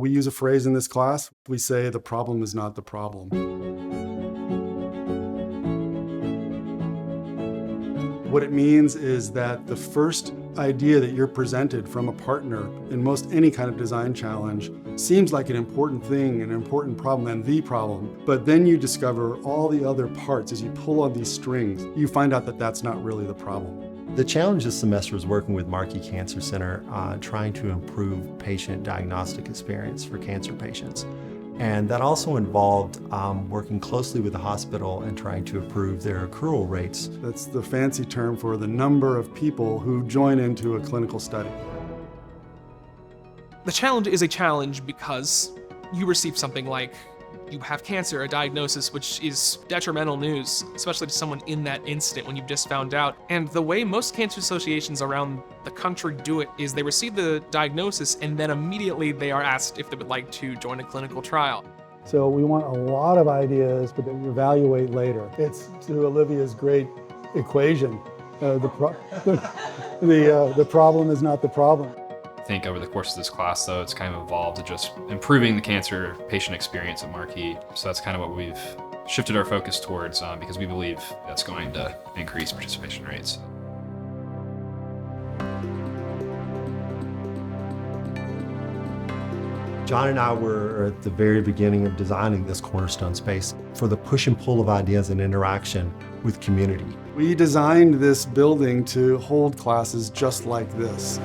We use a phrase in this class. We say the problem is not the problem. What it means is that the first idea that you're presented from a partner in most any kind of design challenge seems like an important thing, an important problem, and the problem. But then you discover all the other parts as you pull on these strings. You find out that that's not really the problem. The challenge this semester is working with Markey Cancer Center on trying to improve patient diagnostic experience for cancer patients. And that also involved working closely with the hospital and trying to improve their accrual rates. That's the fancy term for the number of people who join into a clinical study. The challenge is a challenge because you receive something like you have cancer, a diagnosis, which is detrimental news, especially to someone in that instant when you've just found out. And the way most cancer associations around the country do it is they receive the diagnosis and then immediately they are asked if they would like to join a clinical trial. So we want a lot of ideas, but that we evaluate later. It's to Olivia's great equation. The problem is not the problem. I think over the course of this class, though, it's kind of evolved to just improving the cancer patient experience at Markey. So that's kind of what we've shifted our focus towards because we believe that's going to increase participation rates. John and I were at the very beginning of designing this Cornerstone space for the push and pull of ideas and interaction with community. We designed this building to hold classes just like this.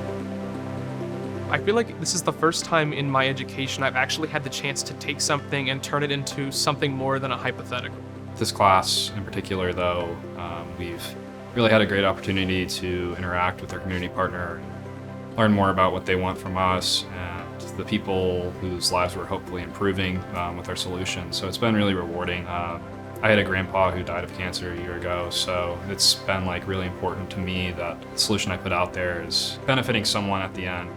I feel like this is the first time in my education I've actually had the chance to take something and turn it into something more than a hypothetical. This class in particular, though, we've really had a great opportunity to interact with our community partner, learn more about what they want from us, and the people whose lives we're hopefully improving with our solutions. So it's been really rewarding. I had a grandpa who died of cancer a year ago, so it's been really really to me that the solution I put out there is benefiting someone at the end.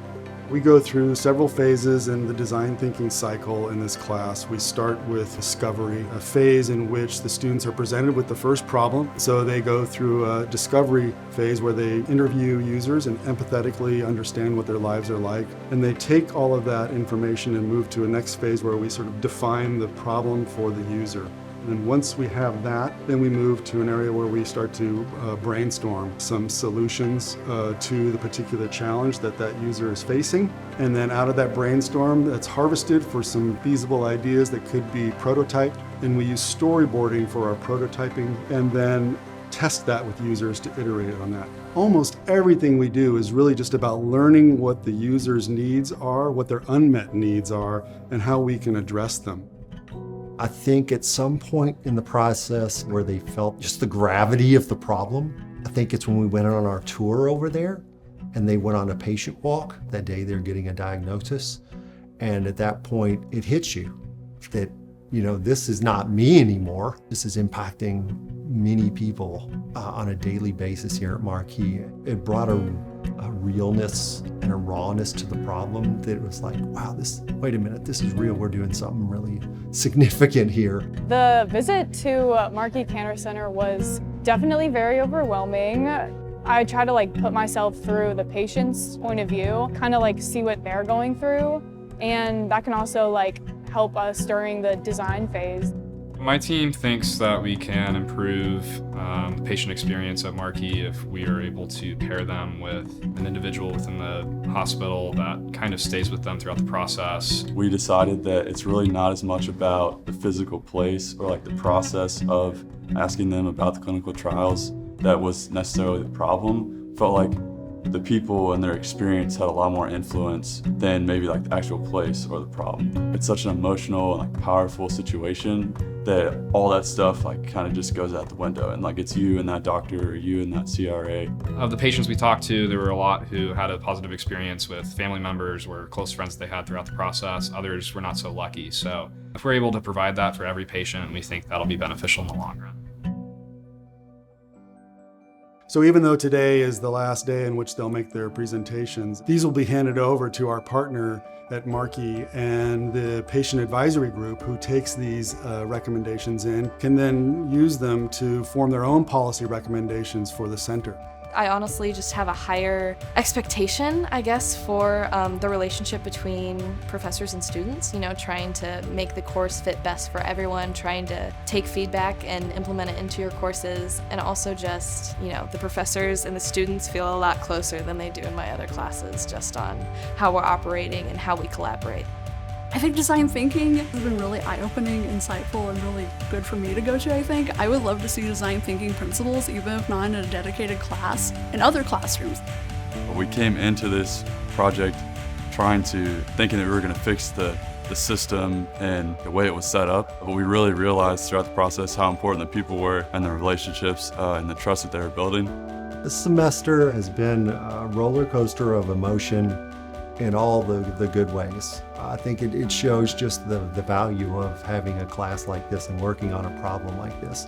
We go through several phases in the design thinking cycle in this class. We start with discovery, a phase in which the students are presented with the first problem. So they go through a discovery phase where they interview users and empathetically understand what their lives are like. And they take all of that information and move to a next phase where we sort of define the problem for the user. And once we have that, then we move to an area where we start to brainstorm some solutions to the particular challenge that that user is facing. And then out of that brainstorm, that's harvested for some feasible ideas that could be prototyped. And we use storyboarding for our prototyping and then test that with users to iterate on that. Almost everything we do is really just about learning what the user's needs are, what their unmet needs are, and how we can address them. I think at some point in the process where they felt just the gravity of the problem, I think it's when we went on our tour over there and they went on a patient walk that day they're getting a diagnosis. And at that point, it hits you that, this is not me anymore. This is impacting many people on a daily basis here at Markey. It brought a realness and a rawness to the problem that it was like, wow, wait a minute, this is real. We're doing something really significant here. The visit to Markey Cancer Center was definitely very overwhelming. I try to put myself through the patient's point of view, kind of see what they're going through. And that can also help us during the design phase. My team thinks that we can improve the patient experience at Markey if we are able to pair them with an individual within the hospital that kind of stays with them throughout the process. We decided that it's really not as much about the physical place or the process of asking them about the clinical trials that was necessarily the problem. Felt like the people and their experience had a lot more influence than maybe the actual place or the problem. It's such an emotional and powerful situation that all that stuff kind of just goes out the window, and it's you and that doctor or you and that CRA. Of the patients we talked to, there were a lot who had a positive experience with family members or close friends they had throughout the process. Others were not so lucky. So if we're able to provide that for every patient, we think that'll be beneficial in the long run. So even though today is the last day in which they'll make their presentations, these will be handed over to our partner at Markey, and the patient advisory group who takes these recommendations in can then use them to form their own policy recommendations for the center. I honestly just have a higher expectation, I guess, for the relationship between professors and students, trying to make the course fit best for everyone, trying to take feedback and implement it into your courses, and also just, the professors and the students feel a lot closer than they do in my other classes, just on how we're operating and how we collaborate. I think design thinking has been really eye-opening, insightful, and really good for me to go to, I think. I would love to see design thinking principles, even if not in a dedicated class, in other classrooms. We came into this project thinking that we were going to fix the system and the way it was set up, but we really realized throughout the process how important the people were and the relationships and the trust that they were building. This semester has been a roller coaster of emotion in all the good ways. I think it shows just the value of having a class like this and working on a problem like this.